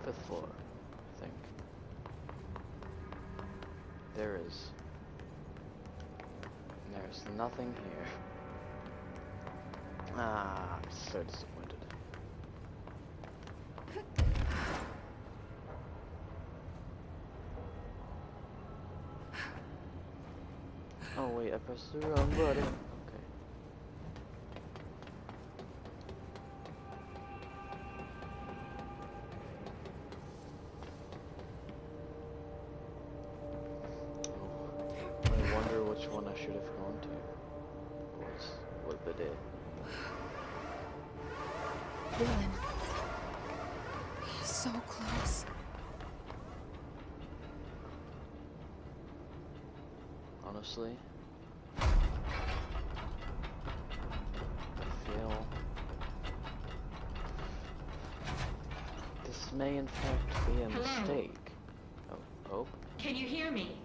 Fifth floor, I think. There's nothing here. Ah, I'm so disappointed. Oh wait, I pressed the wrong button. Okay. Oh, I wonder which one I should have gone to. What the day? Dylan. He's so close. Honestly, I feel this may in fact be a mistake. Oh. Can you hear me?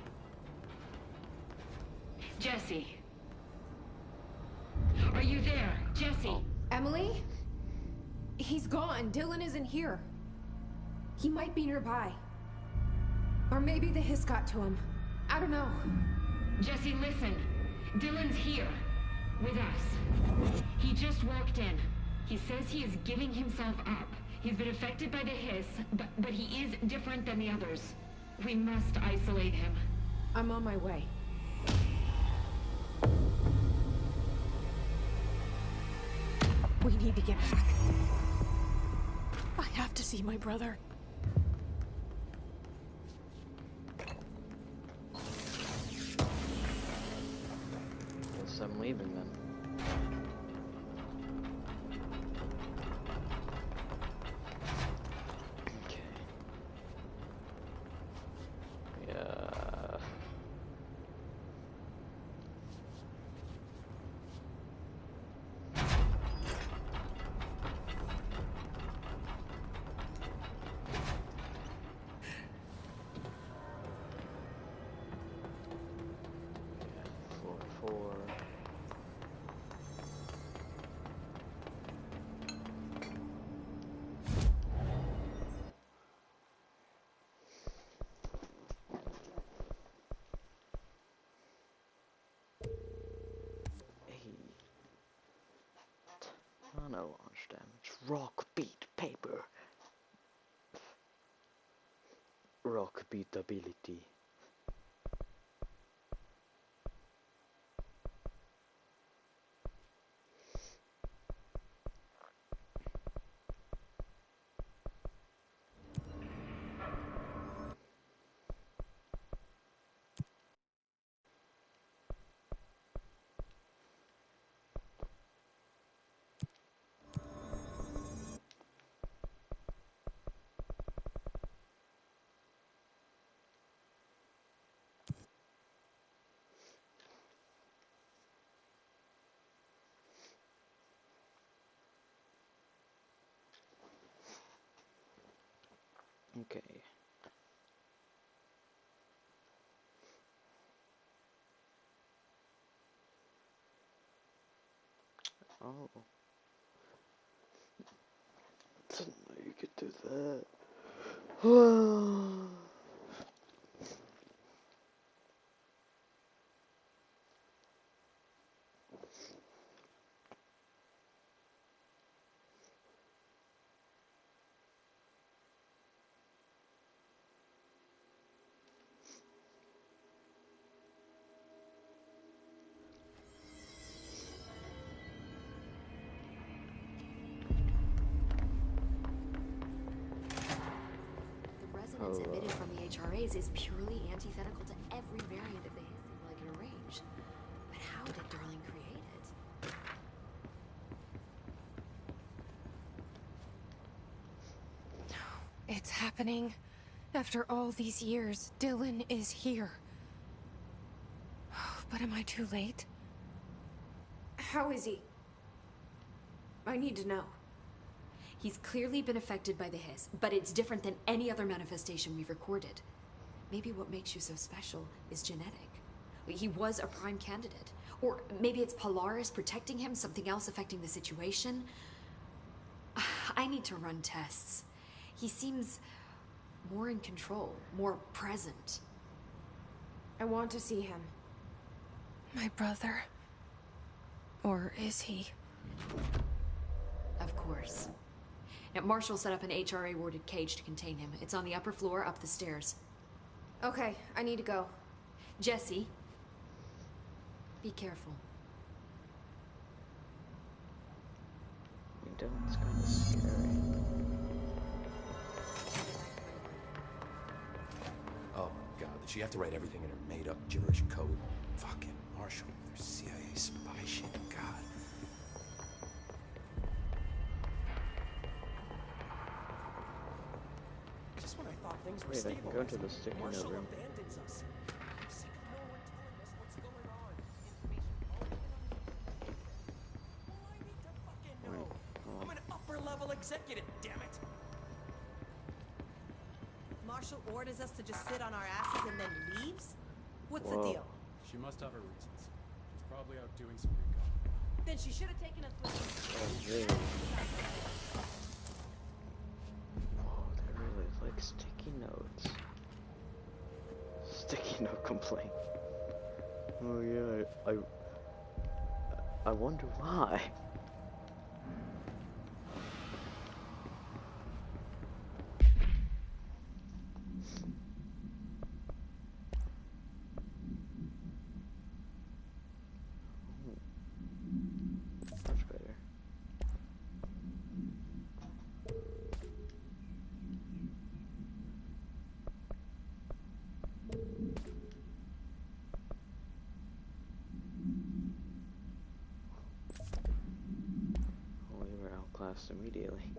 Jesse. Are you there? Jesse. Oh. Emily? He's gone. Dylan isn't here. He might be nearby. Or maybe the hiss got to him. I don't know. Jesse, listen. Dylan's here. With us. He just walked in. He says he is giving himself up. He's been affected by the hiss, but he is different than the others. We must isolate him. I'm on my way. We need to get back. I have to see my brother. Guess I'm leaving then. Okay. Yeah. Floor 4. katana launch damage. Rock beat paper. Rock beat ability. Okay. Oh. Didn't know you could do that. Resonance emitted from the HRAs is purely antithetical to every variant of the hissing like it arranged. But how did Darling create it? It's happening. After all these years, Dylan is here. But am I too late? How is he? I need to know. He's clearly been affected by the hiss, but it's different than any other manifestation we've recorded. Maybe what makes you so special is genetic. He was a prime candidate. Or maybe it's Polaris protecting him, something else affecting the situation. I need to run tests. He seems more in control, more present. I want to see him. My brother. Or is he? Of course. Now, Marshall set up an HRA-warded cage to contain him. It's on the upper floor, up the stairs. Okay, I need to go. Jesse, be careful. Dylan's kind of scary. Oh my god, did she have to write everything in her made-up gibberish code? Fucking Marshall with her CIA spy shit, god. Just when I thought things were Wait, I can go to the sticky note Marshall room. abandons us. I'm sick of no one telling us what's going on. Information all in on the internet. Well, I need to fucking know. I'm an upper-level executive, damn it. Marshall orders us to just sit on our asses and then leaves? What's Whoa. the deal? She must have her reasons. She's probably out doing some recon. Then she should have taken us with her. Oh, really? Whoa, they're really like sticky notes. Sticky note complaint. Oh yeah, I wonder why. Much better. Oh, we were outclassed immediately.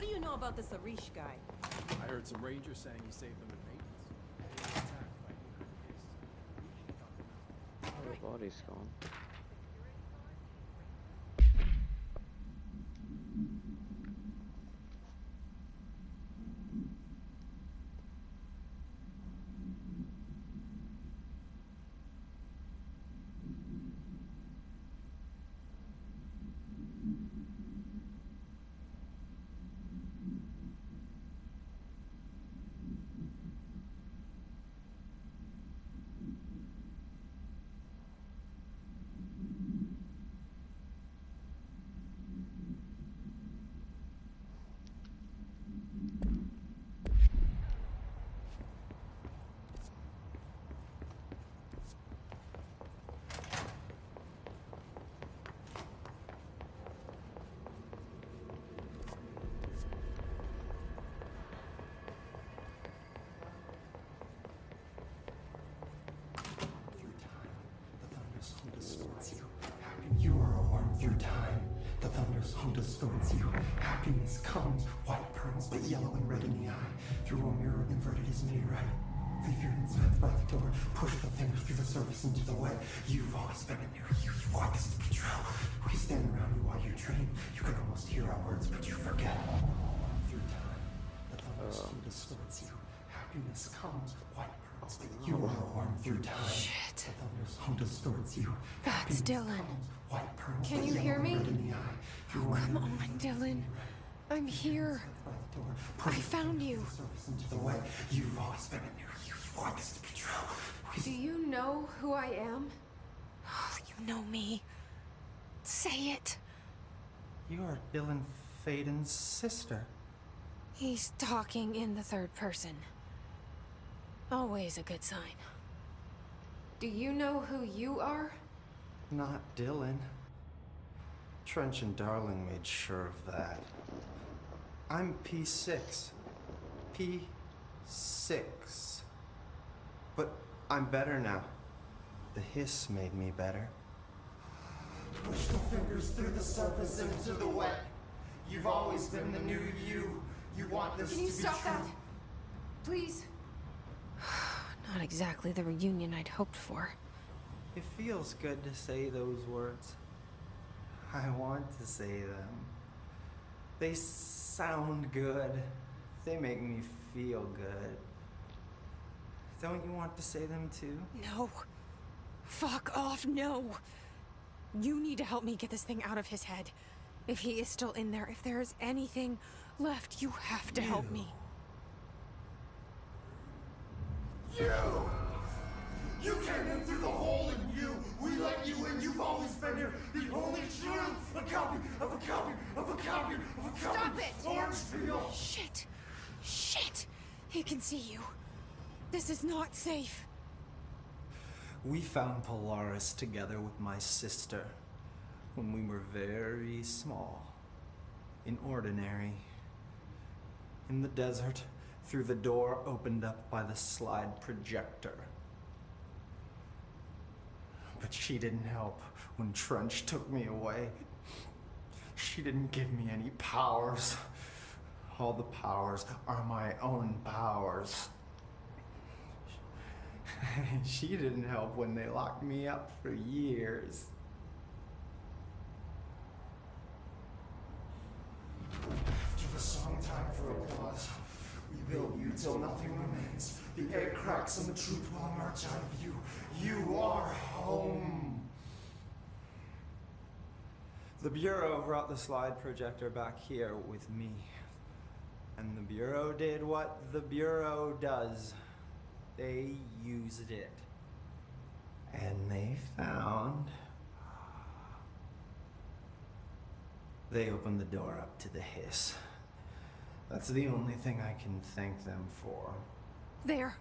do you know about this Arish guy? I heard some rangers saying he saved them in maintenance. They were attacked by eerga. Oh, the body's gone. You are a worm through time. The thunder's home distorts you. Happiness comes, white pearls, but yellow and red in the eye. Through a mirror inverted is made right. Leave your insides by the door. Push the fingers through the surface into the wet. You've always been in there. You want this to be true. We stand around you while you dream. You can almost hear our words, but you forget. Through time, the thunder's home distorts you. Happiness comes, white pearls, but you are a worm through time. Shit. The thunder's home distorts you. That's Dylan. White pearls, Can but you yellow hear and me? red in the eye. Through a Come mirror on, Dylan. I'm here. I found you. You've always been in there. You want this to be true. Do you know who I am? You know me. Say it. You're Dylan Faden's sister. He's talking in the third person. Always a good sign. Do you know who you are? Not Dylan. Trench and Darling made sure of that. I'm P6. P6. But I'm better now. The hiss made me better. Push the fingers through the surface into the wet. You've always been the new you. You want this Can you to be stop true. that? Please? Not exactly the reunion I'd hoped for. It feels good to say those words. I want to say them. They sound good. They make me feel good. Don't you want to say them too? No. Fuck off, no. You need to help me get this thing out of his head. If he is still in there, if there is anything left, you have to help me. You came in through the hole in you. We let you in. You've always been here. The only true. A copy of a copy of a copy of a copy. Stop it! Orange peel. Shit. Shit. He can see you. This is not safe. We found Polaris together with my sister when we were very small. In Ordinary. In the desert, through the door opened up by the slide projector. But she didn't help when Trench took me away. She didn't give me any powers. All the powers are my own powers. She didn't help when they locked me up for years. After the song time for applause, we build you till nothing remains. The air cracks and the truth will emerge out of you. You are home. The Bureau brought the slide projector back here with me. And the Bureau did what the Bureau does. They used it. And they found... They opened the door up to the hiss. That's the only thing I can thank them for. There.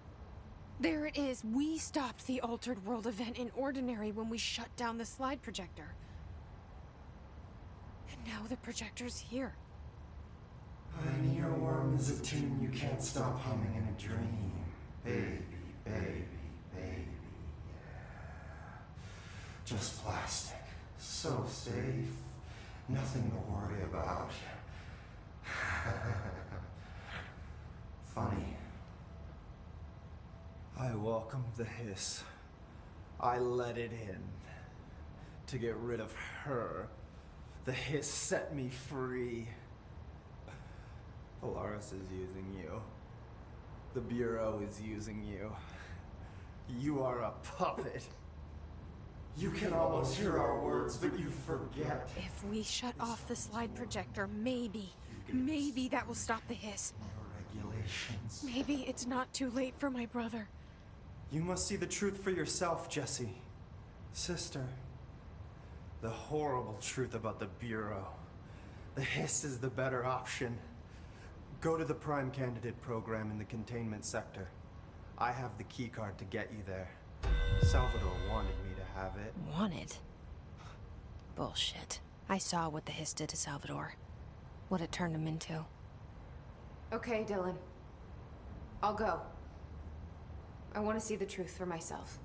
There it is. We stopped the Altered World event in Ordinary when we shut down the slide projector. And now the projector's here. An earworm is a tune you can't stop humming in a dream. Baby, baby, baby, yeah. Just plastic. So safe. Nothing to worry about. Funny. I welcomed the hiss. I let it in. To get rid of her. The hiss set me free. Polaris is using you. The Bureau is using you. You are a puppet. You can almost hear our words, but you forget. If we shut off the slide projector, maybe that will stop the hiss. Regulations. Maybe it's not too late for my brother. You must see the truth for yourself, Jesse. Sister. The horrible truth about the Bureau. The hiss is the better option. Go to the Prime Candidate program in the containment sector. I have the keycard to get you there. Salvador wanted me to have it. Wanted? Bullshit. I saw what the hiss did to Salvador. What it turned him into. Okay, Dylan. I'll go. I want to see the truth for myself.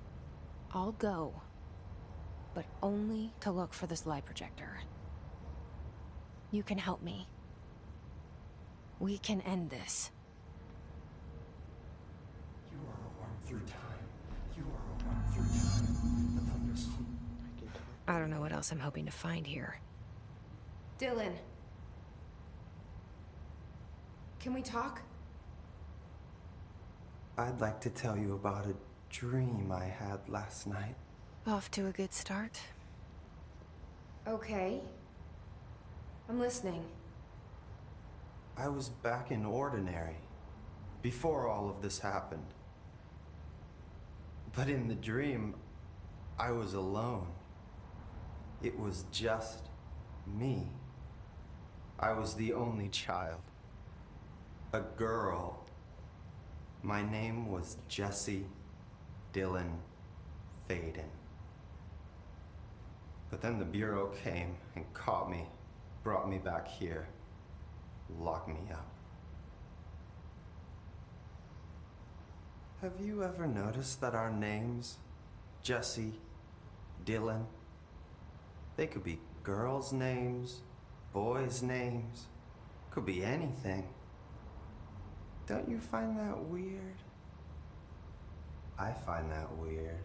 I'll go. But only to look for the slide projector. You can help me. We can end this. You are a worm through time. You are a worm through time. The thunder's I don't know what else I'm hoping to find here. Dylan. Can we talk? I'd like to tell you about a dream I had last night. Off to a good start. Okay. I'm listening. I was back in Ordinary, before all of this happened. But in the dream, I was alone. It was just me. I was the only child. A girl. My name was Jesse Dylan Faden. But then the Bureau came and caught me, brought me back here, locked me up. Have you ever noticed that our names, Jesse, Dylan, they could be girls' names, boys' names, could be anything. Don't you find that weird? I find that weird.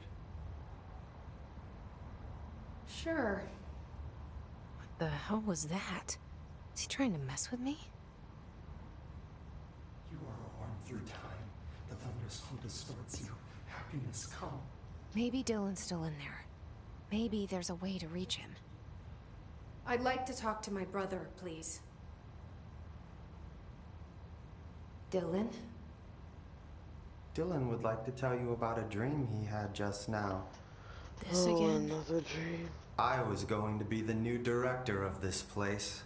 Sure. What the hell was that? Is he trying to mess with me? You are a worm through time. The thunderstorm distorts you. Happiness come. Maybe Dylan's still in there. Maybe there's a way to reach him. I'd like to talk to my brother, please. Dylan? Dylan would like to tell you about a dream he had just now. This again? Another dream. I was going to be the new director of this place.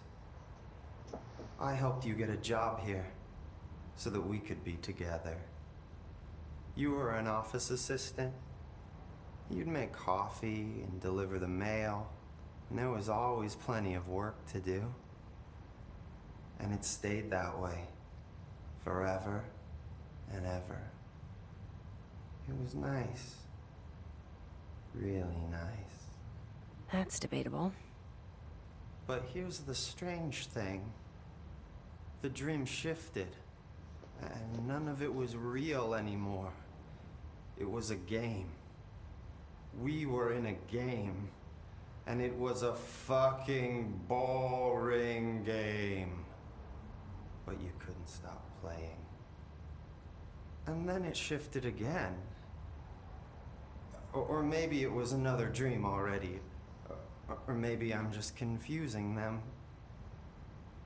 I helped you get a job here, so that we could be together. You were an office assistant. You'd make coffee and deliver the mail, and there was always plenty of work to do. And it stayed that way, forever and ever. It was nice. Really nice. That's debatable. But here's the strange thing. The dream shifted, and none of it was real anymore. It was a game. We were in a game, and it was a fucking boring game. But you couldn't stop playing. And then it shifted again. Or maybe it was another dream already. Or maybe I'm just confusing them.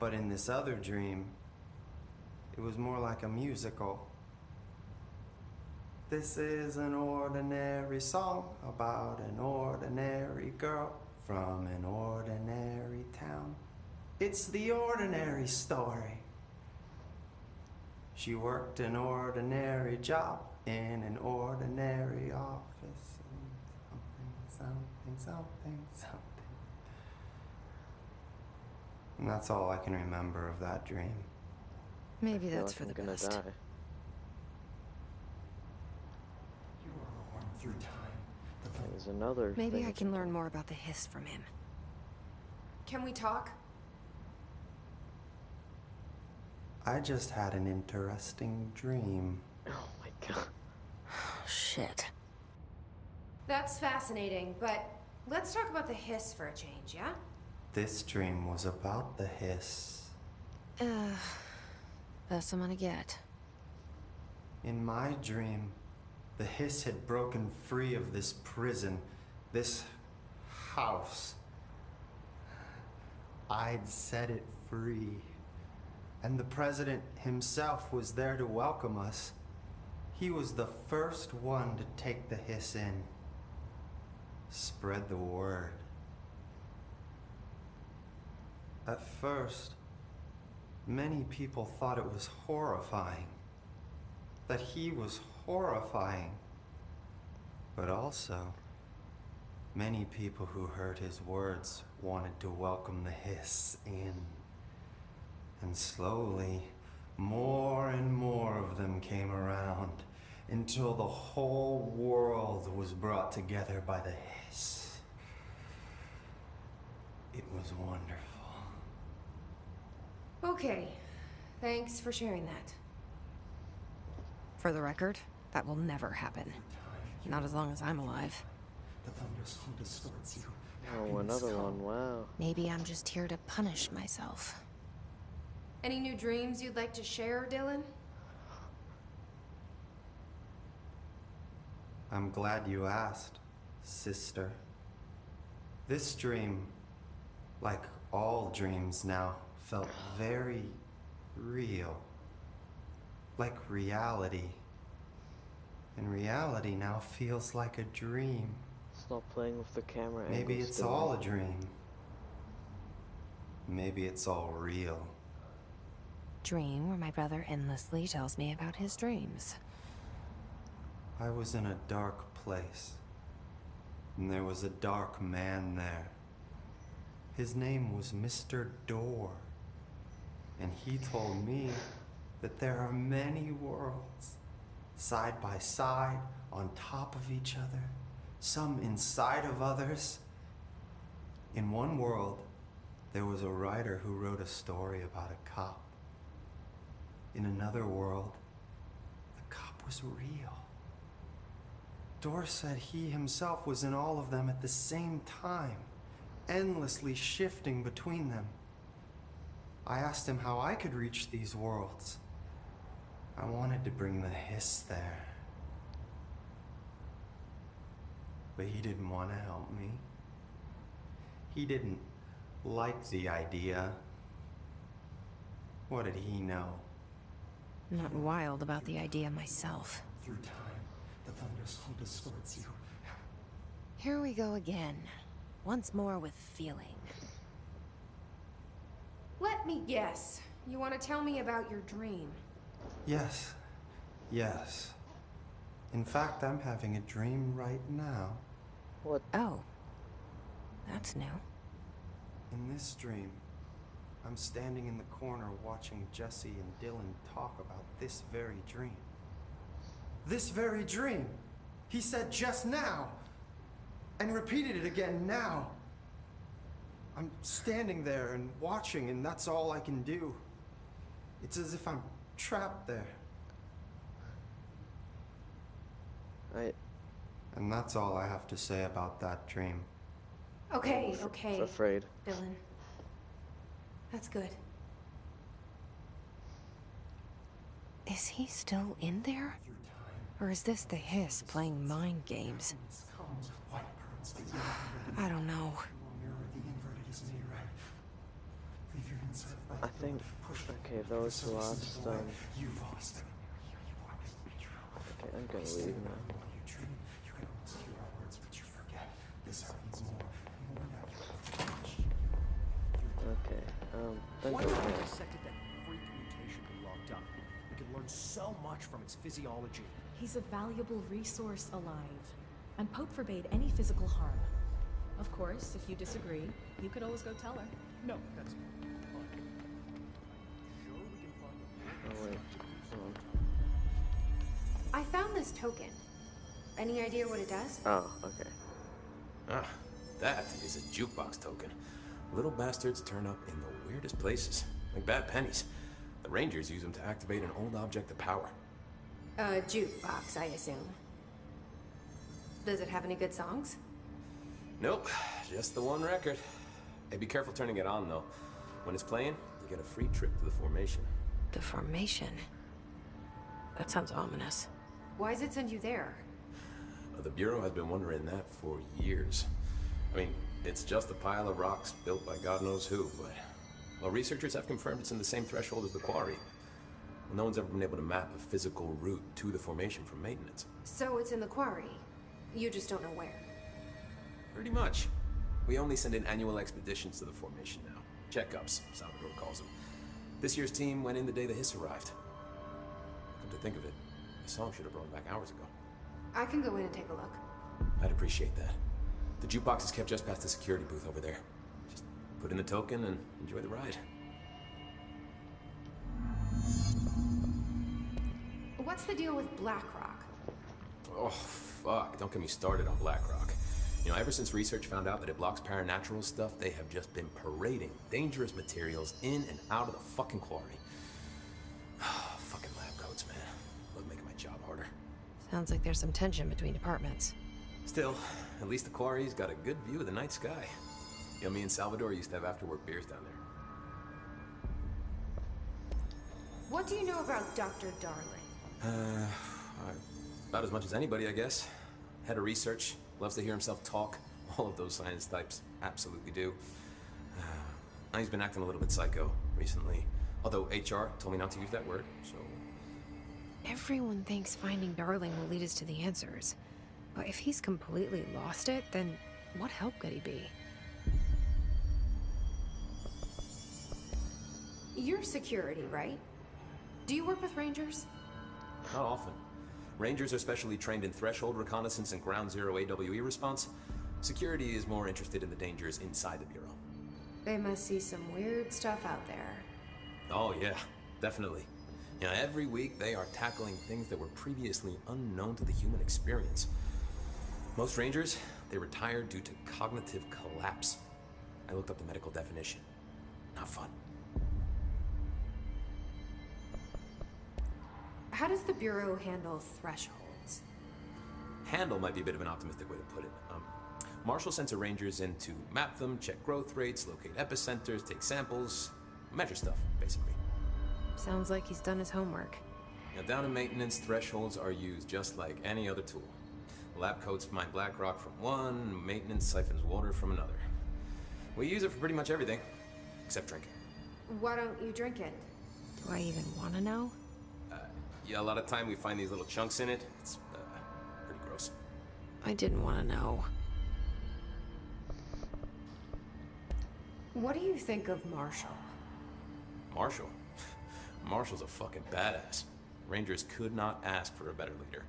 But in this other dream, it was more like a musical. This is an ordinary song about an ordinary girl from an ordinary town. It's the ordinary story. She worked an ordinary job in an ordinary office. And something. And that's all I can remember of that dream. Maybe I feel that's like for I'm the gonna best. die. You are a worm through time. The thunder. There's another Maybe thing I can to learn do. more about the hiss from him. Can we talk? I just had an interesting dream. Oh my god. Shit. That's fascinating, but let's talk about the hiss for a change, yeah? This dream was about the hiss. Best I'm gonna get. In my dream, the hiss had broken free of this prison, this house. I'd set it free. And the president himself was there to welcome us. He was the first one to take the hiss in. Spread the word. At first, many people thought it was horrifying. That he was horrifying. But also, many people who heard his words wanted to welcome the hiss in. And slowly, more and more of them came around until the whole world was brought together by the hiss. It was wonderful. Okay, thanks for sharing that. For the record, that will never happen. Not as long as I'm alive. The thunderstorm distorts you. Oh, another one, wow. Maybe I'm just here to punish myself. Any new dreams you'd like to share, Dylan? I'm glad you asked, sister. This dream, like all dreams now, felt very real. Like reality. And reality now feels like a dream. Stop playing with the camera Maybe angles, it's Dylan. all a dream. Maybe it's all real. Dream where my brother endlessly tells me about his dreams. I was in a dark place. And there was a dark man there. His name was Mr. Door. And he told me that there are many worlds, side by side, on top of each other, some inside of others. In one world, there was a writer who wrote a story about a cop. In another world, the cop was real. Door said he himself was in all of them at the same time, endlessly shifting between them. I asked him how I could reach these worlds. I wanted to bring the hiss there. But he didn't want to help me. He didn't like the idea. What did he know? I'm not wild about the idea myself. Through time, the thunderstorm distorts you. Here we go again. Once more with feeling. Let me guess. You want to tell me about your dream? Yes. Yes. In fact, I'm having a dream right now. What? Oh. That's new. In this dream, I'm standing in the corner watching Jesse and Dylan talk about this very dream. This very dream! He said just now! And repeated it again now! I'm standing there and watching, and that's all I can do. It's as if I'm trapped there. And that's all I have to say about that dream. Okay, okay. Afraid. Dylan. That's good. Is he still in there? Or is this the hiss playing mind games? I don't know. I think, okay, those last, okay, I'm gonna leave now. Okay, then Why go not ahead. dissected that freak mutation we locked up? We could learn so much from its physiology. He's a valuable resource alive, and Pope forbade any physical harm. Of course, if you disagree, you could always go tell her. No, that's fine. Sure, we can find Oh wait, hold I found this token. Any idea what it does? on. Oh, okay. Ah, that is a jukebox token. Little bastards turn up in the weirdest places, like bad pennies. The Rangers use them to activate an old object of power. A jukebox, I assume. Does it have any good songs? Nope, just the one record. Hey, be careful turning it on, though. When it's playing, you get a free trip to the formation. The formation? That sounds ominous. Why does it send you there? The Bureau has been wondering that for years. I mean, it's just a pile of rocks built by God knows who, but... Well, researchers have confirmed it's in the same threshold as the quarry. Well, no one's ever been able to map a physical route to the formation from maintenance. So it's in the quarry. You just don't know where. Pretty much. We only send in annual expeditions to the formation now. Checkups, Salvador calls them. This year's team went in the day the hiss arrived. Come to think of it, the song should have brought back hours ago. I can go in and take a look. I'd appreciate that. The jukebox is kept just past the security booth over there. Just put in the token and enjoy the ride. What's the deal with Blackrock? Oh, fuck. Don't get me started on Blackrock. You know, ever since research found out that it blocks paranatural stuff, they have just been parading dangerous materials in and out of the fucking quarry. Fucking lab coats, man. Love making my job harder. Sounds like there's some tension between departments. Still, at least the quarry's got a good view of the night sky. You know, me and Salvador used to have after-work beers down there. What do you know about Dr. Darling? About as much as anybody, I guess. Head of research, loves to hear himself talk. All of those science types absolutely do. He's been acting a little bit psycho recently. Although HR told me not to use that word, so... Everyone thinks finding Darling will lead us to the answers. But if he's completely lost it, then what help could he be? You're security, right? Do you work with Rangers? Not often. Rangers are specially trained in threshold reconnaissance and ground zero AWE response. Security is more interested in the dangers inside the Bureau. They must see some weird stuff out there. Oh yeah, definitely. You know, every week they are tackling things that were previously unknown to the human experience. Most Rangers, they retire due to cognitive collapse. I looked up the medical definition. Not fun. How does the Bureau handle thresholds? Handle might be a bit of an optimistic way to put it. Marshall sends her Rangers in to map them, check growth rates, locate epicenters, take samples, measure stuff, basically. Sounds like he's done his homework. Now, down in maintenance, thresholds are used just like any other tool. Lab coats mine black rock from one, maintenance siphons water from another. We use it for pretty much everything, except drinking. Why don't you drink it? Do I even want to know? Yeah, a lot of time we find these little chunks in it. It's pretty gross. I didn't want to know. What do you think of Marshall? Marshall? Marshall's a fucking badass. Rangers could not ask for a better leader.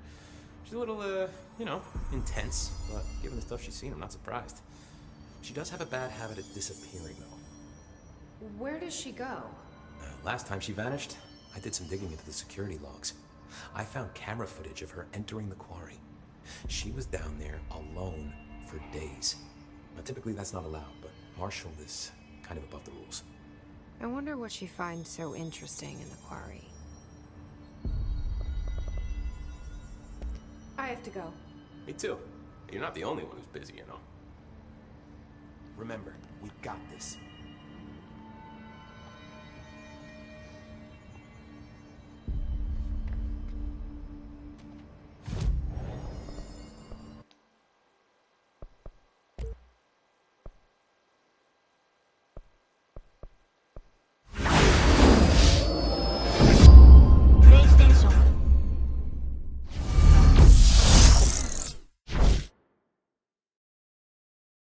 She's a little, you know, intense, but given the stuff she's seen, I'm not surprised. She does have a bad habit of disappearing, though. Where does she go? Last time she vanished, I did some digging into the security logs. I found camera footage of her entering the quarry. She was down there alone for days. Now, typically that's not allowed, but Marshall is kind of above the rules. I wonder what she finds so interesting in the quarry. I have to go. Me too. You're not the only one who's busy, you know. Remember, we got this.